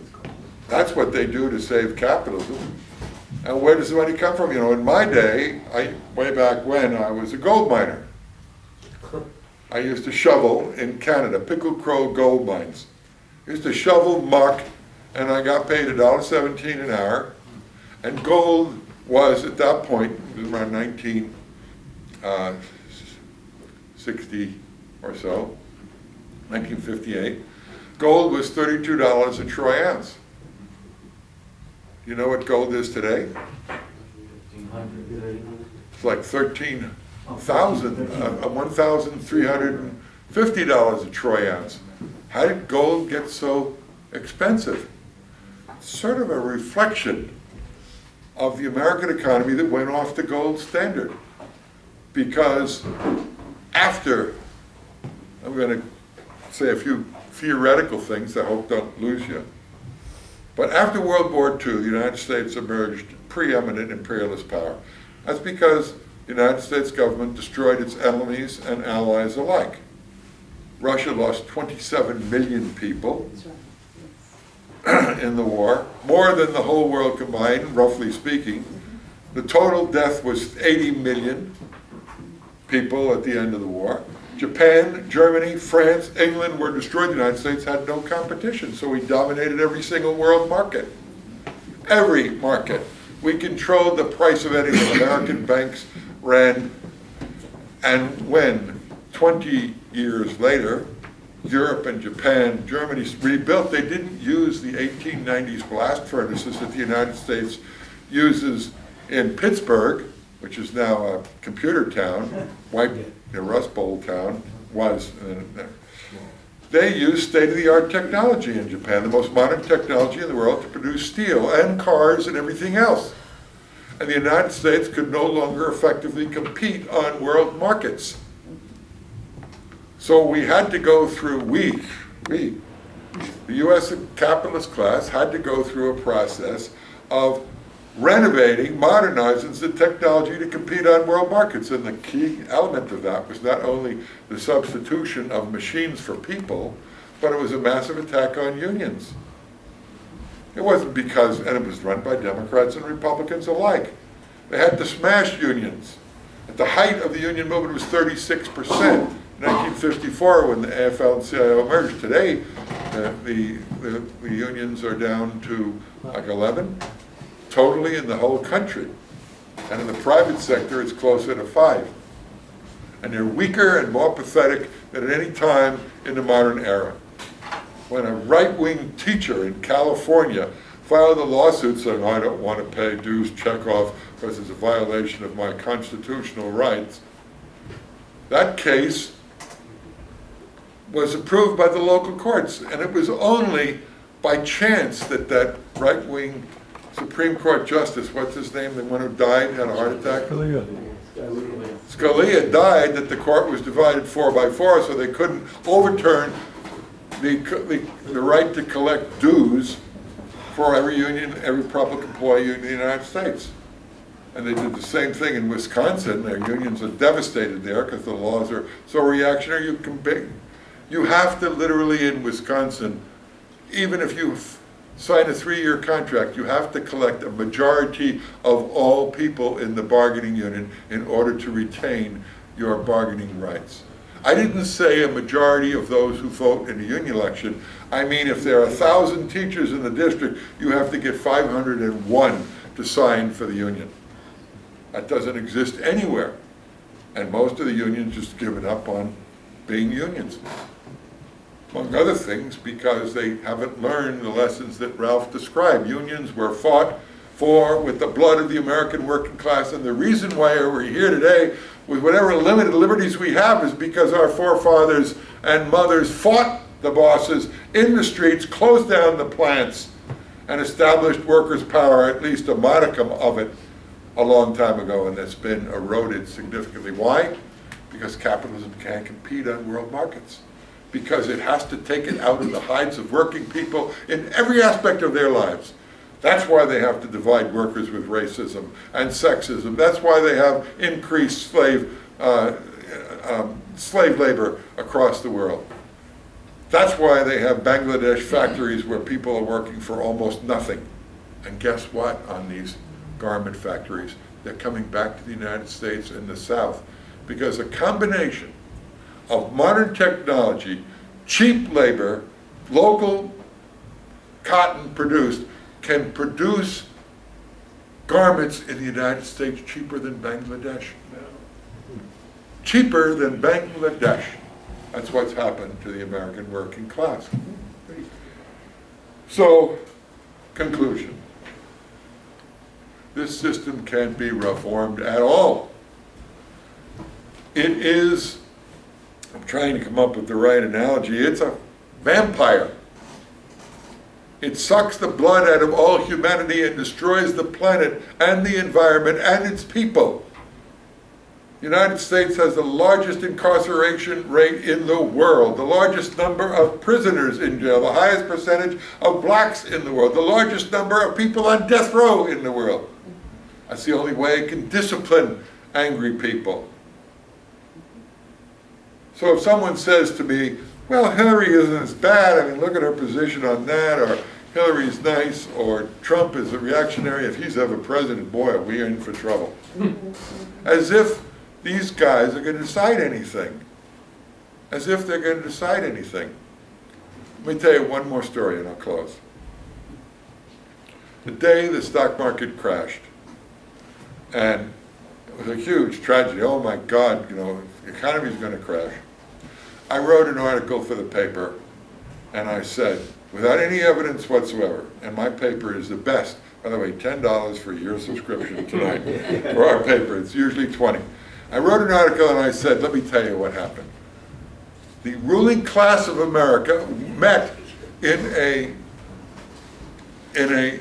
that's what they do to save capitalism. And where does the money come from? You know, in my day, way back when, I was a gold miner. I used to shovel in Canada, Pickle Crow gold mines. I used to shovel muck, and I got paid $1.17 an hour. And gold was, at that point, it was around 1960 or so, 1958, gold was $32 a troy ounce. You know what gold is today? It's like $1,350 a troy ounce. How did gold get so expensive? It's sort of a reflection of the American economy that went off the gold standard. Because after, I'm going to say a few theoretical things I hope don't lose you. But after World War II, the United States emerged preeminent imperialist power. That's because the United States government destroyed its enemies and allies alike. Russia lost 27 million people. in the war, more than the whole world combined, roughly speaking. The total death was 80 million people at the end of the war. Japan, Germany, France, England were destroyed. The United States had no competition, so we dominated every single world market. Every market. We controlled the price of anything. American banks ran, and when 20 years later, Europe and Japan, Germany rebuilt, they didn't use the 1890s blast furnaces that the United States uses in Pittsburgh, which is now a computer town, the Rust Bowl town was. They use state-of-the-art technology in Japan, the most modern technology in the world to produce steel and cars and everything else. And the United States could no longer effectively compete on world markets. So we had to go through, the U.S. capitalist class had to go through a process of renovating, modernizing the technology to compete on world markets. And the key element of that was not only the substitution of machines for people, but it was a massive attack on unions. It wasn't because, and it was run by Democrats and Republicans alike. They had to smash unions. At the height of the union movement, it was 36%. In 1954, when the AFL and CIO merged. Today, the unions are down to like 11, totally in the whole country. And in the private sector, it's closer to 5. And they're weaker and more pathetic than at any time in the modern era. When a right-wing teacher in California filed a lawsuit saying, I don't want to pay dues checkoff because it's a violation of my constitutional rights, that case was approved by the local courts. And it was only by chance that that right-wing Supreme Court justice, what's his name, the one who died, had a heart attack? Scalia died, that the court was divided 4-4, so they couldn't overturn the right to collect dues for every union, every public employee in the United States. And they did the same thing in Wisconsin. Their unions are devastated there because the laws are so reactionary. You have to literally, in Wisconsin, even if you sign a 3-year contract, you have to collect a majority of all people in the bargaining unit in order to retain your bargaining rights. I didn't say a majority of those who vote in a union election. I mean, if there are 1,000 teachers in the district, you have to get 501 to sign for the union. That doesn't exist anywhere. And most of the unions just given up on being unions. Among other things, because they haven't learned the lessons that Ralph described. Unions were fought for with the blood of the American working class, and the reason why we're here today with whatever limited liberties we have is because our forefathers and mothers fought the bosses in the streets, closed down the plants, and established workers' power, at least a modicum of it, a long time ago, and that's been eroded significantly. Why? Because capitalism can't compete on world markets. Because it has to take it out of the hides of working people in every aspect of their lives. That's why they have to divide workers with racism and sexism. That's why they have increased slave labor across the world. That's why they have Bangladesh factories where people are working for almost nothing. And guess what? On these garment factories, they're coming back to the United States and the South. Because a combination of modern technology, cheap labor, local cotton produced, can produce garments in the United States cheaper than Bangladesh. Cheaper than Bangladesh. That's what's happened to the American working class. So, conclusion. This system can't be reformed at all. It is, I'm trying to come up with the right analogy, it's a vampire. It sucks the blood out of all humanity and destroys the planet and the environment and its people. The United States has the largest incarceration rate in the world, the largest number of prisoners in jail, the highest percentage of blacks in the world, the largest number of people on death row in the world. That's the only way it can discipline angry people. So if someone says to me, well, Hillary isn't as bad, I mean, look at her position on that, or Hillary's nice, or Trump is a reactionary. If he's ever president, boy, are we in for trouble. As if these guys are going to decide anything. As if they're going to decide anything. Let me tell you one more story and I'll close. The day the stock market crashed, and it was a huge tragedy. Oh my God, the economy's going to crash. I wrote an article for the paper, and I said, without any evidence whatsoever, and my paper is the best. By the way, $10 for a year subscription tonight for our paper. It's usually $20. I wrote an article and I said, let me tell you what happened. The ruling class of America met in a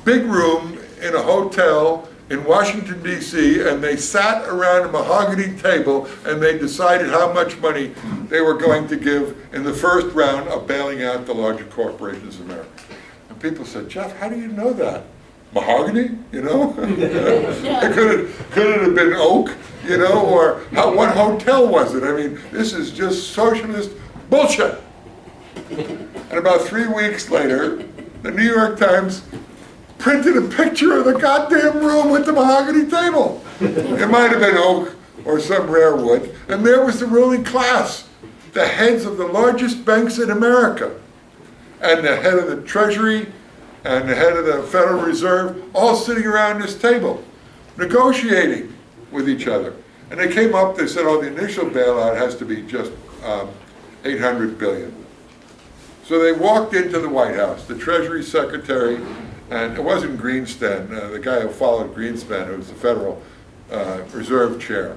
big room in a hotel in Washington, D.C., and they sat around a mahogany table and they decided how much money they were going to give in the first round of bailing out the larger corporations of America. And people said, Jeff, how do you know that? Mahogany, It could it have been oak, or what hotel was it? I mean, this is just socialist bullshit. And about 3 weeks later, the New York Times printed a picture of the goddamn room with the mahogany table. It might have been oak or some rare wood. And there was the ruling class, the heads of the largest banks in America, and the head of the Treasury, and the head of the Federal Reserve, all sitting around this table, negotiating with each other. And they came up, they said, the initial bailout has to be just $800 billion. So they walked into the White House, the Treasury Secretary, and it wasn't Greenspan, the guy who followed Greenspan, who was the Federal Reserve Chair.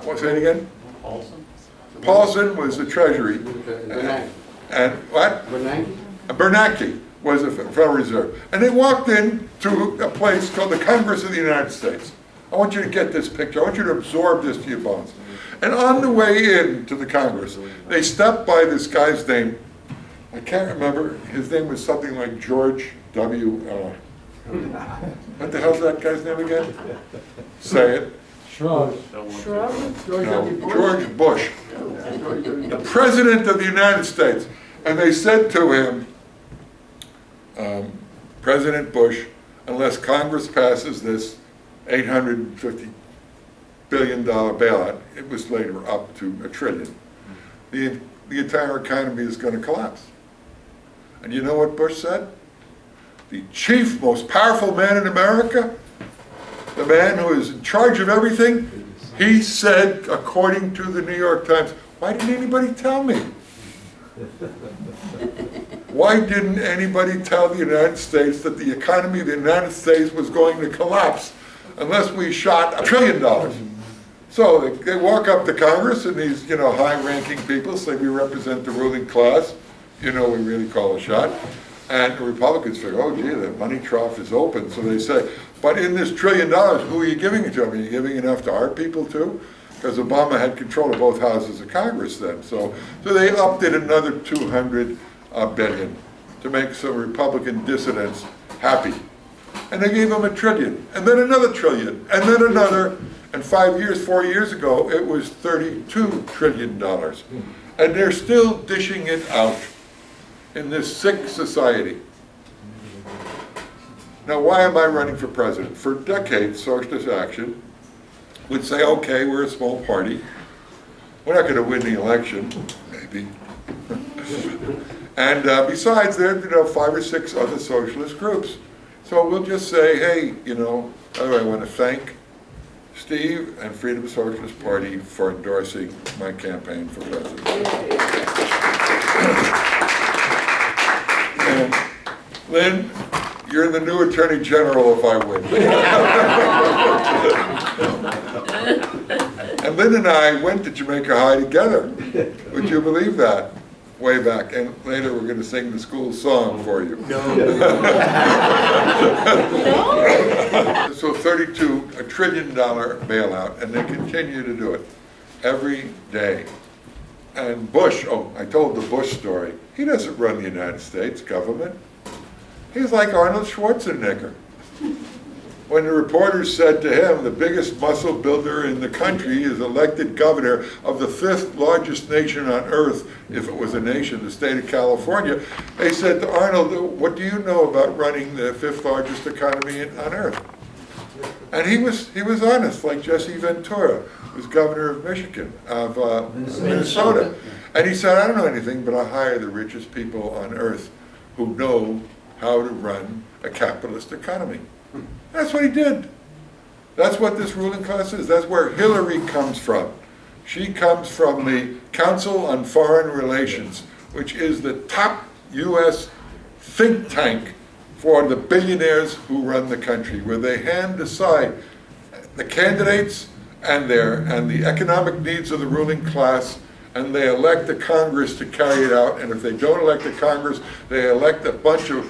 What's that again? Paulson was the Treasury. And what? Bernanke was the Federal Reserve. And they walked in to a place called the Congress of the United States. I want you to get this picture. I want you to absorb this to your bones. And on the way in to the Congress, they stopped by this guy's name. I can't remember. His name was something like George W. What the hell's that guy's name again? Say it. Shrug. No, George Bush, the President of the United States. And they said to him, President Bush, unless Congress passes this $850 billion bailout, it was later up to $1 trillion, the entire economy is going to collapse. And you know what Bush said? The chief, most powerful man in America, the man who is in charge of everything, he said, according to the New York Times, why didn't anybody tell me? Why didn't anybody tell the United States that the economy of the United States was going to collapse unless we shot $1 trillion? So they walk up to Congress, and these, high-ranking people say we represent the ruling class. We really call a shot. And the Republicans figure, oh, gee, the money trough is open. So they say, but in this $1 trillion, who are you giving it to? Are you giving enough to our people, too? Because Obama had control of both houses of Congress then. So they upped it another $200 billion to make some Republican dissidents happy. And they gave them $1 trillion, and then another $1 trillion, and then another. And 4 years ago, it was $32 trillion. And they're still dishing it out in this sick society. Now, why am I running for president? For decades, Socialist Action would say, okay, we're a small party. We're not going to win the election, maybe. And besides, there are 5 or 6 other socialist groups. So we'll just say, hey, by the way, I want to thank Steve and Freedom Socialist Party for endorsing my campaign for president. And Lynn, you're the new Attorney General if I win. And Lynn and I went to Jamaica High together. Would you believe that? Way back. And later we're going to sing the school song for you. So $1 trillion bailout, and they continue to do it every day. And Bush, I told the Bush story. He doesn't run the United States government. He's like Arnold Schwarzenegger. when the reporters said to him, the biggest muscle builder in the country is elected governor of the 5th largest nation on earth, if it was a nation, the state of California, they said to Arnold, what do you know about running the 5th largest economy on earth? And he was honest, like Jesse Ventura, who's governor of Michigan, of Minnesota. And he said, I don't know anything, but I hire the richest people on earth who know how to run a capitalist economy. That's what he did. That's what this ruling class is. That's where Hillary comes from. She comes from the Council on Foreign Relations, which is the top U.S. think tank for the billionaires who run the country, where they hand aside the candidates and the economic needs of the ruling class, and they elect a Congress to carry it out. And if they don't elect a Congress, they elect a bunch of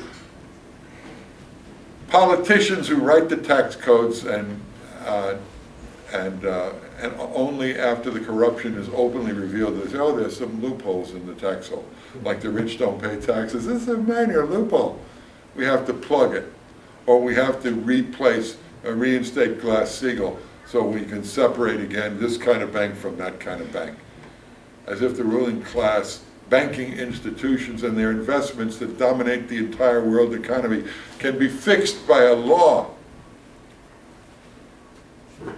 politicians who write the tax codes, and only after the corruption is openly revealed, they say, oh, there's some loopholes in the tax code, like the rich don't pay taxes. This is a minor loophole. We have to plug it, or we have to reinstate Glass-Steagall so we can separate again this kind of bank from that kind of bank. As if the ruling class banking institutions and their investments that dominate the entire world economy can be fixed by a law.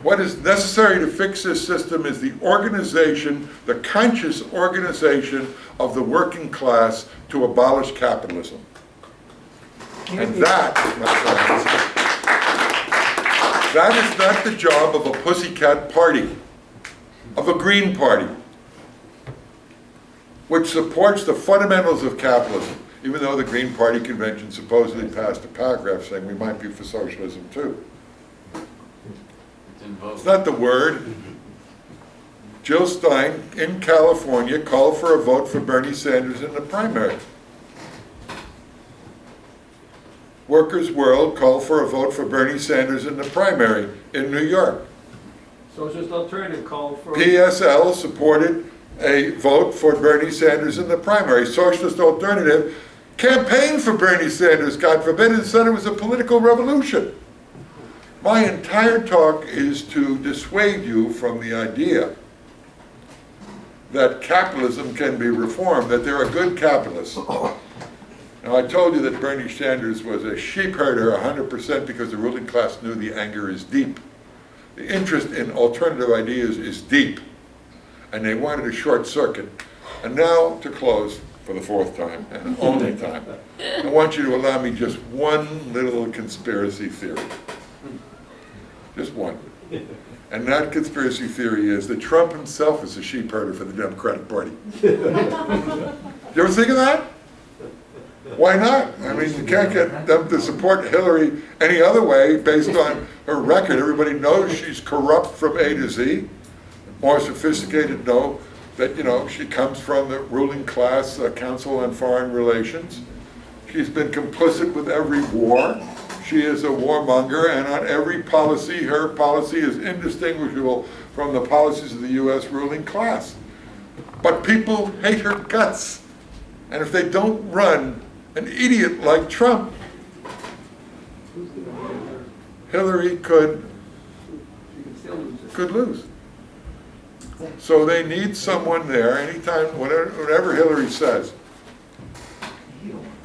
What is necessary to fix this system is the organization, the conscious organization of the working class to abolish capitalism. And that, my friends, that is not the job of a pussycat party, of a green party, which supports the fundamentals of capitalism, even though the Green Party convention supposedly passed a paragraph saying we might be for socialism too. It's not the word. Jill Stein in California called for a vote for Bernie Sanders in the primary. Workers' World called for a vote for Bernie Sanders in the primary in New York. Socialist Alternative called for... PSL supported a vote for Bernie Sanders in the primary. Socialist Alternative campaigned for Bernie Sanders, God forbid, and said it was a political revolution. My entire talk is to dissuade you from the idea that capitalism can be reformed, that there are good capitalists. Now, I told you that Bernie Sanders was a sheep herder 100% because the ruling class knew the anger is deep. The interest in alternative ideas is deep, and they wanted a short circuit. And now, to close, for the 4th time, and only time, I want you to allow me just one little conspiracy theory. Just one. And that conspiracy theory is that Trump himself is a sheep herder for the Democratic Party. You ever think of that? Why not? I mean, you can't get them to support Hillary any other way based on her record. Everybody knows she's corrupt from A to Z. More sophisticated know that, you know, she comes from the ruling class Council on Foreign Relations. She's been complicit with every war. She is a warmonger, and on every policy, her policy is indistinguishable from the policies of the U.S. ruling class. But people hate her guts. And if they don't run an idiot like Trump, Hillary could lose. So they need someone there anytime, whatever Hillary says.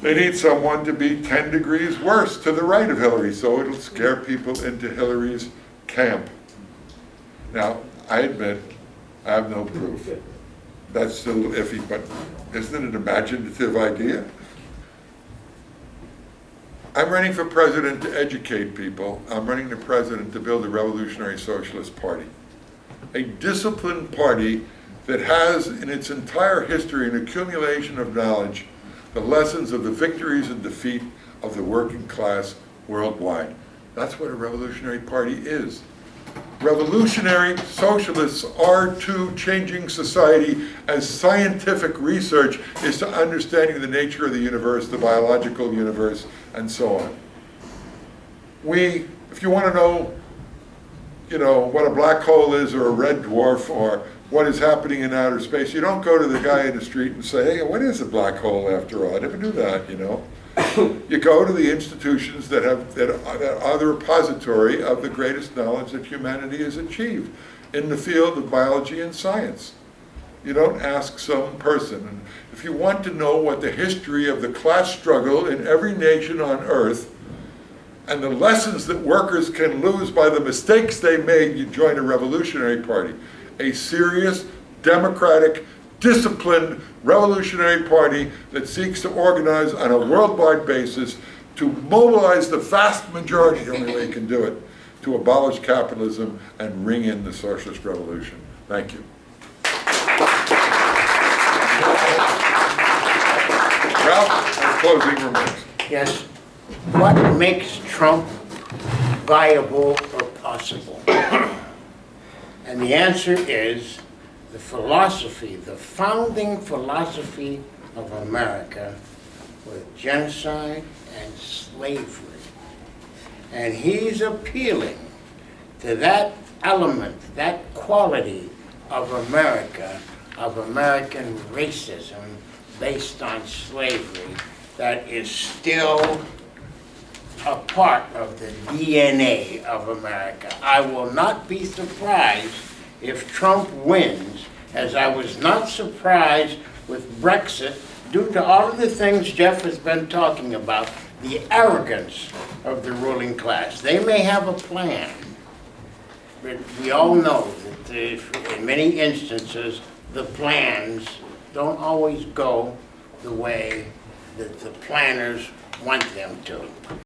They need someone to be 10 degrees worse to the right of Hillary, so it'll scare people into Hillary's camp. Now, I admit, I have no proof. That's still iffy, but isn't it an imaginative idea? I'm running for president to educate people. I'm running for president to build a revolutionary socialist party. A disciplined party that has in its entire history an accumulation of knowledge, the lessons of the victories and defeat of the working class worldwide. That's what a revolutionary party is. Revolutionary socialists are to changing society as scientific research is to understanding the nature of the universe, the biological universe, and so on. If you want to know, what a black hole is or a red dwarf or what is happening in outer space, you don't go to the guy in the street and say, hey, what is a black hole after all? I never knew that, You go to the institutions that are the repository of the greatest knowledge that humanity has achieved in the field of biology and science. You don't ask some person. And if you want to know what the history of the class struggle in every nation on earth and the lessons that workers can lose by the mistakes they made, you join a revolutionary party. A serious, democratic, disciplined revolutionary party that seeks to organize on a worldwide basis to mobilize the vast majority, the only way you can do it, to abolish capitalism and ring in the socialist revolution. Thank you. Ralph, closing remarks. Yes. What makes Trump viable or possible? And the answer is the philosophy, the founding philosophy of America was genocide and slavery. And he's appealing to that element, that quality of America, of American racism based on slavery that is still a part of the DNA of America. I will not be surprised if Trump wins, as I was not surprised with Brexit, due to all of the things Jeff has been talking about, the arrogance of the ruling class. They may have a plan, but we all know that in many instances, the plans don't always go the way that the planners want them to.